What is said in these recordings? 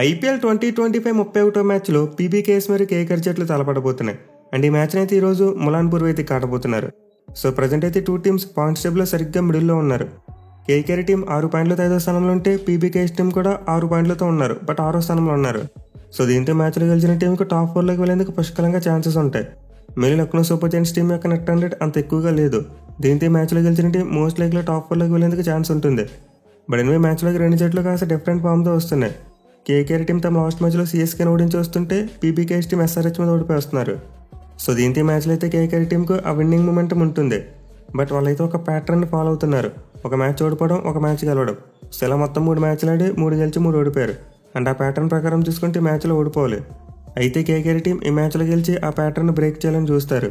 IPL 2025 31వ మ్యాచ్లో PBKS మరియు KKR జట్లు తలపడబోతున్నాయి. అండ్ ఈ మ్యాచ్ని అయితే ఈరోజు ములాన్పూర్ అయితే కాటబోతున్నారు. సో ప్రజెంట్ అయితే టూ టీమ్స్ పాయింట్స్ టేబుల్లో సరిగ్గా మిడిల్లో ఉన్నారు. కేకేఆర్ టీం 6 పాయింట్లతో 5వ స్థానంలో ఉంటే పీబీకేఎస్ టీం కూడా 6 పాయింట్లతో ఉన్నారు, బట్ 6వ స్థానంలో ఉన్నారు. సో దీంతో మ్యాచ్లో గెలిచిన టీంకు టాప్ 4లోకి వెళ్ళేందుకు పుష్కలంగా ఛాన్సెస్ ఉంటాయి. మళ్ళీ లక్నో సూపర్ జైంట్స్ టీం యొక్క నెట్ రన్ రేట్ అంత ఎక్కువగా లేదు. దీంతో ఈ మ్యాచ్లో గెలిచిన టీం మోస్ట్ లైక్లో టాప్ 4లోకి వెళ్ళేందుకు ఛాన్స్ ఉంటుంది. బట్ ఎనివే మ్యాచ్లోకి రెండు జట్లు కాస్త డిఫరెంట్ ఫామ్తో వస్తున్నాయి. కేకేఆర్ టీం తమ లాస్ట్ మ్యాచ్లో సిఎస్కేని ఓడించి వస్తుంటే పీబీకేఎస్ టీం ఎస్ఆర్హెచ్ మీద ఓడిపోయి వస్తున్నారు. సో దీంతో మ్యాచ్లో అయితే కేకేఆర్ టీంకు ఆ విన్నింగ్ మూమెంటం ఉంటుంది. బట్ వాళ్ళైతే ఒక ప్యాటర్న్ ఫాలో అవుతున్నారు. ఒక మ్యాచ్ ఓడిపోవడం, ఒక మ్యాచ్ గెలవడం. సో ఇలా మొత్తం 3 మ్యాచ్లు ఆడి 3 గెలిచి 3 ఓడిపోయారు. అండ్ ఆ ప్యాటర్న్ ప్రకారం చూసుకుంటే మ్యాచ్లో ఓడిపోవాలి. అయితే కేకేఆర్ టీం ఈ మ్యాచ్లో గెలిచి ఆ ప్యాటర్న్ బ్రేక్ చేయాలని చూస్తారు.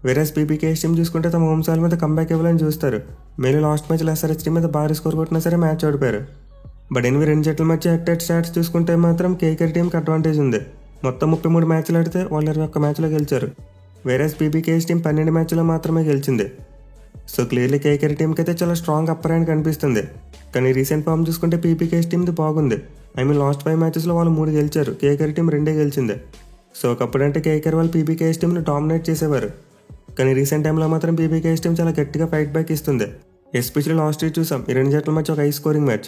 వేరేస్ పీబీకేఎస్ టీం చూసుకుంటే తమ హోమ్ సాయిల్ మీద కంబ్యాక్ ఇవ్వాలని చూస్తారు. మేలు లాస్ట్ మ్యాచ్లో ఎస్ఆర్హెచ్ టీం మీద భారీ స్కోర్ కొట్టినా సరే మ్యాచ్ ఓడిపోయారు. బట్ ఎనిమిది రెండు జట్ల మధ్య హెడ్ స్టాట్స్ చూసుకుంటే మాత్రం కేకేఆర్ టీంకి అడ్వాంటేజ్ ఉంది. మొత్తం 33 మ్యాచ్లు ఆడితే వాళ్ళు 21 మ్యాచ్లో గెలిచారు. వేరేస్ పీబీకేఎస్ టీం 12 మ్యాచ్లో మాత్రమే గెలిచింది. సో క్లియర్లీ కేకేఆర్ టీంకి అయితే చాలా స్ట్రాంగ్ అప్పర్ హ్యాండ్ కనిపిస్తుంది. కానీ రీసెంట్ ఫామ్ చూసుకుంటే పీబీకేఎస్ టీంది బాగుంది. లాస్ట్ 5 మ్యాచెస్లో వాళ్ళు 3 గెలిచారు, కేకేఆర్ టీం 2 గెలిచింది. సో ఒకప్పుడంటే కేకేఆర్ వాళ్ళు పీబీకేఎస్ టీంని డామినేట్ చేసేవారు. కానీ రీసెంట్ టైంలో మాత్రం పీబీకేఎస్ టీం చాలా గట్టిగా ఫైట్ బ్యాక్ ఇస్తుంది. ఎస్పెషల్లీ లాస్ట్ ఇయర్ చూసాం ఈ రెండు జట్ల మధ్య ఒక high scoring match.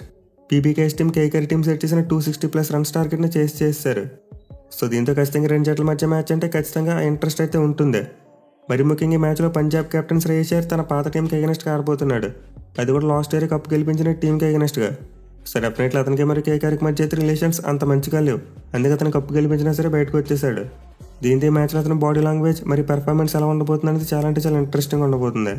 PBKS team KKR team set చేసిన 260+ రన్స్ టార్గెట్ని చేసేసారు. సో దీంతో ఖచ్చితంగా రెండు జట్ల మధ్య మ్యాచ్ అంటే ఖచ్చితంగా ఇంట్రెస్ట్ అయితే ఉంటుంది. మరి ముఖ్యంగా ఈ మ్యాచ్లో పంజాబ్ కెప్టెన్ శ్రేయస్ అయ్యర్ తన పాత టీంకి ఎగనెస్ట్గా ఆడబోతున్నాడు. అది కూడా లాస్ట్ ఇయర్ కప్ గెలిపించిన టీంకి ఎగనెస్ట్గా. సో డెఫినెట్లీ అతనికి మరి కేకేఆర్కి మధ్య అయితే రిలేషన్స్ అంత మంచిగా లేవు. అందుకే అతను కప్పు గెలిపించినా సరే బయటకు వచ్చేసాడు. దీంతో ఈ మ్యాచ్లో అతను బాడీ లాంగ్వేజ్ మరి పెర్ఫార్మెన్స్ ఎలా ఉండబోతుంది అనేది చాలా అంటే చాలా ఇంట్రెస్టింగ్ ఉండబోతుంది.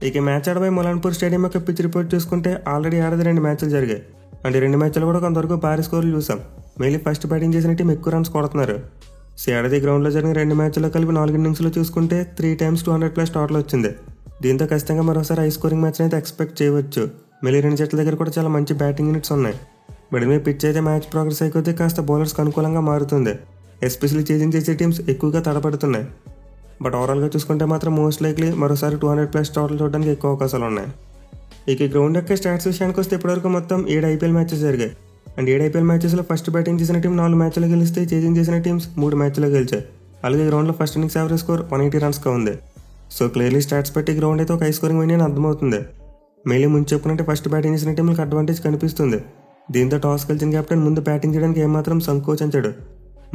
ఇక మ్యాచ్ ఆడబోయే ములాన్పూర్ స్టేడియం యొక్క పిచ్ రిపోర్ట్ చూసుకుంటే ఆల్రెడీ ఆడది 2 మ్యాచ్లు జరిగాయి. అంటే 2 మ్యాచ్లు కూడా కొంతవరకు భారీ స్కోర్లు చూసాం. మెయిన్లీ ఫస్ట్ బ్యాటింగ్ చేసిన టీం ఎక్కువ రన్స్ కొడుతున్నారు. సో ఆడది గ్రౌండ్లో జరిగిన 2 మ్యాచ్లో కలిపి 4 ఇన్నింగ్స్లో చూసుకుంటే 3 times 200+ టోటల్ వచ్చింది. దీంతో ఖచ్చితంగా మరోసారి హై స్కోరింగ్ మ్యాచ్ అయితే ఎక్స్పెక్ట్ చేయవచ్చు. మళ్ళీ రెండు జట్ల దగ్గర కూడా చాలా మంచి బ్యాటింగ్ యూనిట్స్ ఉన్నాయి. బట్ మీ పిచ్ అయితే మ్యాచ్ ప్రోగ్రెస్ అయిపోతే కాస్త బౌలర్స్కి అనుకూలంగా మారుతుంది. ఎస్పెషల్లీ చేజింగ్ చేసే టీమ్స్ ఎక్కువగా తడబడుతున్నాయి. బట్ ఓవరాల్గా చూసుకుంటే మాత్రం మోస్ట్ లైక్లీ మరోసారి 200+ టోటల్ చూడడానికి ఎక్కువ అవకాశాలు ఉన్నాయి. ఇక గ్రౌండ్ యొక్క స్టాట్స్ విషయానికి వస్తే ఇప్పటివరకు మొత్తం 7 ఐపీఎల్ మ్యాచెస్ జరిగాయి. అండ్ 7 ఐపీఎల్ మ్యాచెస్లో ఫస్ట్ బ్యాటింగ్ చేసిన టీం 4 మ్యాచ్లో గెలిస్తే చేజింగ్ చేసిన టీమ్స్ 3 మ్యాచ్లో గెలిచాయి. అలాగే గ్రౌండ్లో ఫస్ట్ ఇన్నింగ్స్ యావరేజ్ స్కోర్ 180 రన్స్గా ఉంది. సో క్లియర్లీ స్టాట్స్ బట్టి గ్రౌండ్ అయితే ఒక హై స్కోరింగ్ విన్ అని అర్థమవుతుంది. మెయిన్లీ ముందు చెప్పుకుంటే ఫస్ట్ బ్యాటింగ్ చేసిన టీంలకు అడ్వాంటేజ్ కనిపిస్తుంది. దీంతో టాస్ గెలిచిన కెప్టెన్ ముందు బ్యాటింగ్ చేయడానికి ఏమాత్రం సంకోచించాడు.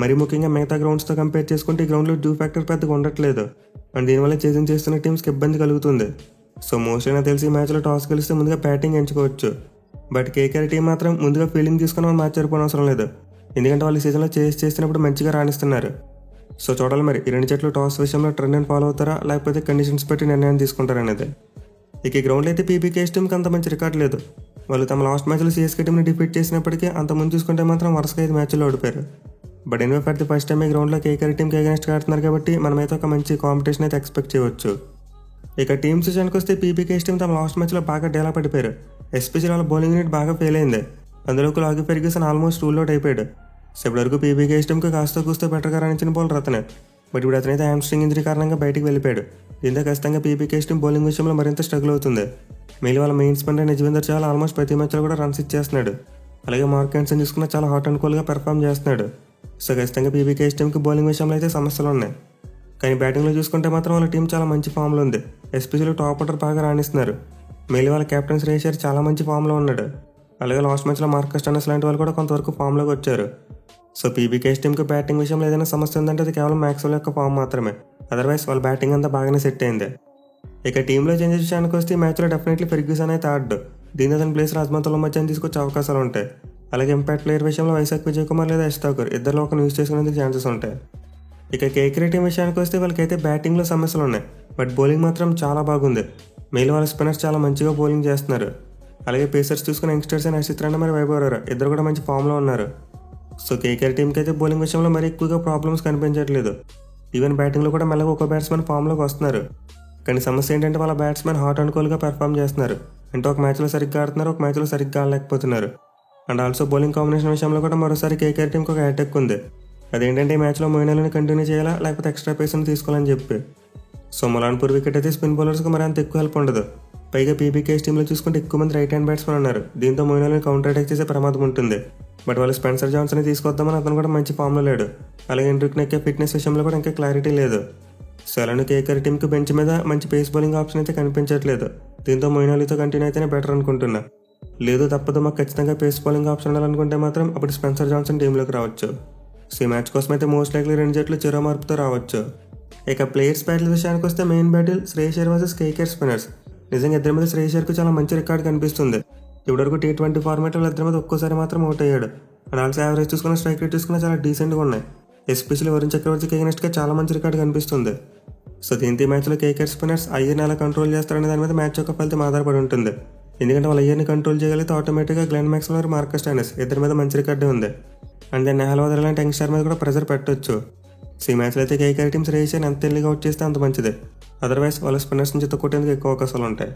మరి ముఖ్యంగా మిగతా గ్రౌండ్స్తో కంపేర్ చేసుకుంటే ఈ గ్రౌండ్లో డ్యూ ఫ్యాక్టర్ పెద్దగా ఉండట్లేదు. అండ్ దీనివల్ల చేజింగ్ చేస్తున్న టీమ్స్కి ఇబ్బంది కలుగుతుంది. సో మోస్ట్ అయినా తెలిసి ఈ మ్యాచ్లో టాస్ గెలిస్తే ముందుగా బ్యాటింగ్ ఎంచుకోవచ్చు. బట్ కేకేఆర్ టీం మాత్రం ముందుగా ఫీల్డింగ్ తీసుకుని వాళ్ళు మ్యాచ్ జరిపోవడం అవసరం లేదు. ఎందుకంటే వాళ్ళు ఈ సీజన్లో చేసినప్పుడు మంచిగా రాణిస్తున్నారు. సో చూడాలి మరి ఈ రెండు జట్లు టాస్ విషయంలో ట్రెండ్ ఫాలో అవుతారా లేకపోతే కండిషన్స్ బట్టి నిర్ణయం తీసుకుంటారనేది. ఇక ఈ గ్రౌండ్లో అయితే పీబీకేఎస్ టీంకి అంత మంచి రికార్డ్ లేదు. వాళ్ళు తమ లాస్ట్ మ్యాచ్లో సిఎస్కే టీంని డిఫీట్ చేసినప్పటికీ అంత ముందు చూసుకుంటే మాత్రం వరుసగా 5 మ్యాచ్లో ఓడిపోయారు. But anyway for the first time ఈ గ్రౌండ్లో కేకేఆర్ టీంకి అగెన్స్ట్గా ఆడుతున్నారు కాబట్టి మనమైతే ఒక మంచి కాంపిటీషన్ అయితే ఎక్స్పెక్ట్ చేయవచ్చు. ఇక టీమ్స్ విషయానికి వస్తే పీబీకేఎస్ టీం తమ లాస్ట్ మ్యాచ్లో బాగా డేలా పడిపోయారు. ఎస్పెషల్లీ వాళ్ళ బౌలింగ్ యూనిట్ బాగా ఫెయిల్ అయింది. అందులోకి లాగి ఫెర్గ్యూసన్ ఆల్మోస్ట్ రూల్ అవుట్ అయిపోయాడు. సో ఇప్పటివరకు పీబీకేఎస్ టీంకి కాస్త కూస్తో బెటర్గా రాణించిన బౌలర్ అతనే. బట్ ఇప్పుడు అతనైతే హ్యామ్స్ట్రింగ్ ఇంజరీ కారణంగా బయటికి వెళ్ళిపోయాడు. దీంతో ఖచ్చితంగా పీబీకేఎస్ టీం బౌలింగ్ విషయంలో మరింత స్ట్రగుల్ అవుతుంది. మెయిన్ వాళ్ళ main spinner Yuzvendra Chahal almost ప్రతి మ్యాచ్లో కూడా రన్స్ ఇచ్చేస్తున్నాడు. అలాగే మార్క్ ఆండర్సన్ చూసుకున్న చాలా హాట్ అండ్ కూల్గా పెర్ఫామ్ చేస్తున్నాడు. సో ఖచ్చితంగా పీబీకేఎస్ టీంకి బౌలింగ్ విషయంలో అయితే సమస్యలు ఉన్నాయి. కానీ బ్యాటింగ్లో చూసుకుంటే మాత్రం వాళ్ళ టీం చాలా మంచి ఫామ్లో ఉంది. ఎస్పెషల్లీ టాప్ ఆర్డర్ బాగా రాణిస్తున్నారు. మెయిన్ వాళ్ళ కెప్టెన్ శ్రేయస్ అయ్యర్ చాలా మంచి ఫామ్లో ఉన్నాడు. అలాగే లాస్ట్ మ్యాచ్లో మార్కస్ స్టోయినిస్ లాంటి వాళ్ళు కూడా కొంతవరకు ఫామ్లోకి వచ్చారు. సో పీబీకేఎస్ టీంకి బ్యాటింగ్ విషయంలో ఏదైనా సమస్య ఉందంటే అది కేవలం మ్యాక్స్వెల్ యొక్క ఫామ్ మాత్రమే. అదర్వైజ్ వాళ్ళ బ్యాటింగ్ అంతా బాగానే సెట్ అయింది. ఇక టీంలో చేంజెస్ విషయానికి వస్తే ఈ మ్యాచ్లో డెఫినెట్లీ ఫెర్గ్యూసన్ అయితే ఆడ్డు. దీని అతని ప్లేస్ రాజ్మంతుల మధ్య తీసుకొచ్చే అవకాశాలు ఉంటాయి. అలాగే ఇంపాక్ట్ ప్లేయర్ విషయంలో వైశాఖ్ విజయ్ కుమార్ లేదా యష్ ఠాకూర్ ఇద్దరిలో ఒకరిని యూజ్ చేసుకునేందుకు ఛాన్సెస్ ఉంటాయి. ఇక కేకేఆర్ టీం విషయానికి వస్తే వాళ్ళకైతే బ్యాటింగ్లో సమస్యలు ఉన్నాయి. బట్ బౌలింగ్ మాత్రం చాలా బాగుంది. మెయిన్ వాళ్ళ స్పిన్నర్స్ చాలా మంచిగా బౌలింగ్ చేస్తున్నారు. అలాగే పేసర్స్ చూసుకున్న యంగ్స్టర్స్ అయిన హర్షిత్ రాణా మరి వైభవ్ అరోరా ఇద్దరు కూడా మంచి ఫామ్లో ఉన్నారు. సో కేకేఆర్ టీంకి అయితే బౌలింగ్ విషయంలో మరి ఎక్కువగా ప్రాబ్లమ్స్ కనిపించట్లేదు. ఈవెన్ బ్యాటింగ్లో కూడా మెల్లగా ఒక బ్యాట్స్మెన్ ఫామ్లోకి వస్తున్నారు. కానీ సమస్య ఏంటంటే వాళ్ళ బ్యాట్స్మెన్ హాట్ అండ్ కూల్గా పెర్ఫామ్ చేస్తున్నారు. అంటే ఒక మ్యాచ్లో సరిగ్గా ఆడుతున్నారు, ఒక మ్యాచ్లో సరిగ్గా ఆడలేకపోతున్నారు. అండ్ ఆల్సో బౌలింగ్ కాంబినేషన్ విషయంలో కూడా మరోసారి కేకేఆర్ టీంకి ఒక అటాక్ ఉంది. అదేంటంటే ఈ మ్యాచ్లో మొయిన్ అలీని కంటిన్యూ చేయాలా లేకపోతే ఎక్స్ట్రా పేస్ని తీసుకోవాలని చెప్పి. సో ములాన్పూర్ వికెట్ అయితే స్పిన్ బౌలర్స్కి మరి అంత ఎక్కువ హెల్ప్ ఉండదు. పైగా పీబీకేఎస్ టీంలో చూసుకుంటే ఎక్కువ మంది రైట్ హ్యాండ్ బ్యాట్స్మెన్ ఉన్నారు. దీంతో మొయిన్ అలీని కౌంటర్ అటాక్ చేసే ప్రమాదం ఉంటుంది. బట్ వాళ్ళు స్పెన్సర్ జాన్సన్ తీసుకొద్దామని అతను కూడా మంచి ఫామ్లో లేడు. అలాగే హెన్రిక్ నెక్కే ఫిట్నెస్ విషయంలో కూడా ఇంకా క్లారిటీ లేదు. సో అలానే కేకేఆర్ టీంకి బెంచ్ మీద మంచి పేస్ బౌలింగ్ ఆప్షన్ అయితే కనిపించట్లేదు. దీంతో మొయిన్ అలీతో కంటిన్యూ అయితేనే బెటర్ అనుకుంటున్నా. లేదు తప్పదు మాకు ఖచ్చితంగా పేస్ బౌలింగ్ ఆప్షన్ ఉండాలనుకుంటే మాత్రం అప్పుడు స్పెన్సర్ జాన్సన్ టీంలోకి రావచ్చు. సో ఈ మ్యాచ్ కోసం అయితే మోస్ట్ లైక్లీ 2 జట్లు చెరో మార్పుతో రావచ్చు. ఇక ప్లేయర్స్ బ్యాటిల్ విషయానికి వస్తే main battle Shreyas Iyer versus KKR spinners. నిజంగా ఇద్దరి మీద శ్రేయస్ అయ్యర్కు చాలా మంచి రికార్డ్ కనిపిస్తుంది. ఇప్పటివరకు T20 ఫార్మాట్లో ఇద్దరి మీద ఒక్కోసారి మాత్రం అవుట్ అయ్యాడు. అండ్ ఆల్సో యావరేజ్ చూసుకున్న స్ట్రైక్ రేట్ చూసుకున్నా చాలా డీసెంట్గా ఉన్నాయి. ఎస్పెషల్లీ వరుణ్ చక్రవర్తికి ఎగనెస్ట్గా చాలా మంచి రికార్డ్ కనిపిస్తుంది. సో దీంతో ఈ మ్యాచ్లో కేకేఆర్ స్పిన్నర్స్ అయ్యర్ని ఎలా కంట్రోల్ చేస్తారనే దాని మీద మ్యాచ్ యొక్క ఫలితం ఆధారపడి ఉంటుంది. ఎందుకంటే వాళ్ళు అయ్యర్ని కంట్రోల్ చేయగలిగితే ఆటోమేటిక్గా గ్లెన్ మ్యాక్స్వెల్, మార్కస్ స్టోయినిస్ ఇద్దరి మీద మంచి రికార్డే ఉంది. అండ్ దెన్ నెహల్ వదర్ లాంటి యంగ్స్టర్ మీద కూడా ప్రెజర్ పెట్టొచ్చు. సో ఈ మ్యాచ్లో అయితే కేకేఆర్ టీమ్ శ్రేయస్ అయ్యర్ని ఎంత ఎల్లిగా అవుట్ చేస్తే అంత మంచిదే. అదర్వైజ్ వాళ్ళ స్పిన్నర్స్ నుంచి తొక్కొట్టేందుకు ఎక్కువ అవకాశాలు ఉంటాయి.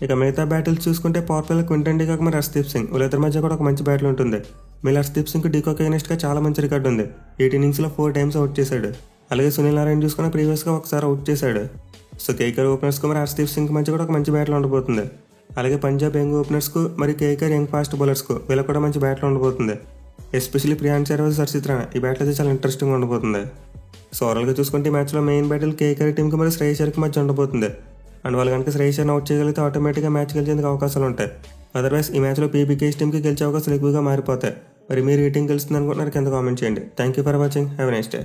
ఇక మిగతా బ్యాటిల్స్ చూసుకుంటే పవర్ ప్లేలో క్వింటన్ డికాక్ మరి హర్షదీప్ సింగ్ వీళ్ళిద్దరి మధ్య కూడా ఒక మంచి బ్యాటిల్ ఉంటుంది. మళ్ళీ హర్షదీప్ సింగ్ డికాక్ ఎగనెస్ట్గా చాలా మంచి రికార్డు ఉంది. 8 innings 4 times అవుట్ చేశాడు. అలాగే సునీల్ నారాయణ చూసుకున్న ప్రీవియస్గా ఒకసారి అవుట్ చేశాడు. సో కేకేఆర్ ఓపెనర్స్కు మరి హర్షదీప్ సింగ్ మధ్య కూడా ఒక మంచి బ్యాటిల్ ఉండబోతుంది. అలాగే పంజాబ్ యంగ్ ఓపెనర్స్కు మరి కేకేఆర్ యంగ్ ఫాస్ట్ బౌలర్స్కు వీళ్ళకి కూడా మంచి బ్యాటిల్ ఉండబోతుంది. ఎస్పెషల్లీ ప్రియాంక్ శర్మ వర్సెస్ హర్షిత్ రాణా ఈ బ్యాటిల్ అయితే చాలా ఇంట్రెస్టింగ్ ఉండబోతుంది. సో ఓవరాల్గా చూసుకుంటే ఈ మ్యాచ్లో మెయిన్ బ్యాటిల్ కేకేఆర్ టీంకి మరి శ్రేయస్ అయ్యర్కి మధ్య ఉండబోతుంది. అండ్ వాళ్ళు కనుక శ్రేయస్ అయ్యర్ని అవుట్ చేయగలిగితే ఆటోమేటిక్గా మ్యాచ్ గెలిచేందుకు అవకాశాలు ఉంటాయి. అదర్వైజ్ ఈ మ్యాచ్లో పీబీకేఎస్ టీంకి గెలిచే అవకాశాలు ఎక్కువగా మారిపోతాయి. మరి మీరు ఈ టీం గెలుస్తుంది అనుకుంటున్నారు కింద కామెంట్ చేయండి. Thank you for watching. Have a nice day.